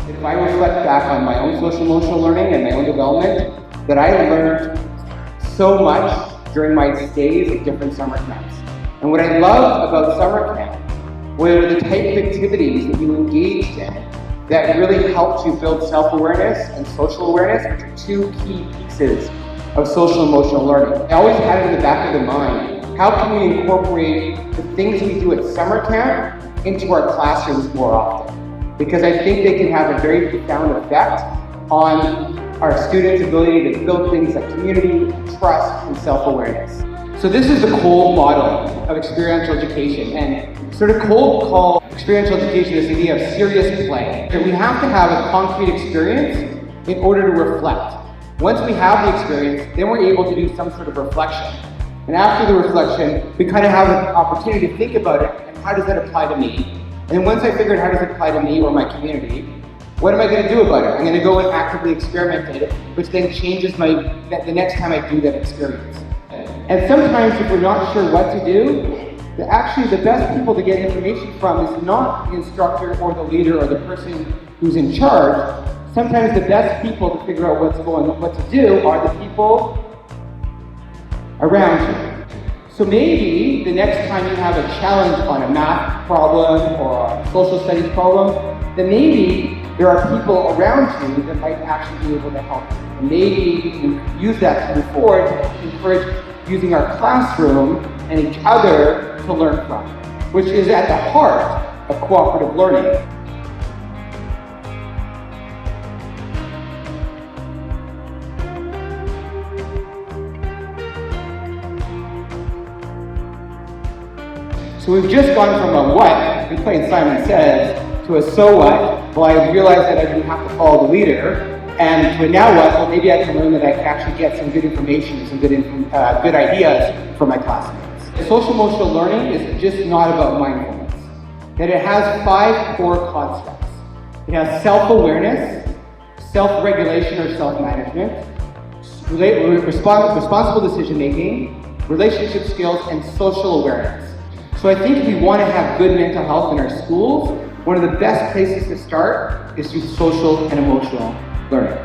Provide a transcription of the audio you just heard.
If I reflect back on my own social emotional learning and my own development, that I learned so much during my stays at different summer camps. And what I love about summer camp were the type of activities that you engaged in that really helped you build self-awareness and social awareness, which are two key pieces of social emotional learning. I always had it in the back of the mind, how can we incorporate the things we do at summer camp into our classrooms more often? Because I think they can have a very profound effect on our students' ability to build things like community, trust, and self-awareness. So this is the cold model of experiential education, and sort of cold call experiential education this idea of serious play. That we have to have a concrete experience in order to reflect. Once we have the experience, then we're able to do some sort of reflection. And after the reflection, we kind of have an opportunity to think about it, and how does that apply to me? And then once I figured how does it apply to me or my community, what am I going to do about it? I'm going to go and actively experiment it, which then changes the next time I do that experience. And sometimes if we're not sure what to do, actually the best people to get information from is not the instructor or the leader or the person who's in charge. Sometimes the best people to figure out what to do are the people around you. So maybe the next time you have a challenge on a math problem or a social studies problem, then maybe there are people around you that might actually be able to help you. And maybe we can use that to move forward to encourage using our classroom and each other to learn from, which is at the heart of cooperative learning. So we've just gone from a what, we played Simon Says, to a so what. Well, I realized that I didn't have to follow the leader. And to a now what, well, maybe I can learn that I can actually get some good information, some good ideas from my classmates. Social emotional learning is just not about mindfulness. That it has 5 core concepts. It has self-awareness, self-regulation or self-management, responsible decision-making, relationship skills, and social awareness. So I think if we want to have good mental health in our schools, one of the best places to start is through social and emotional learning.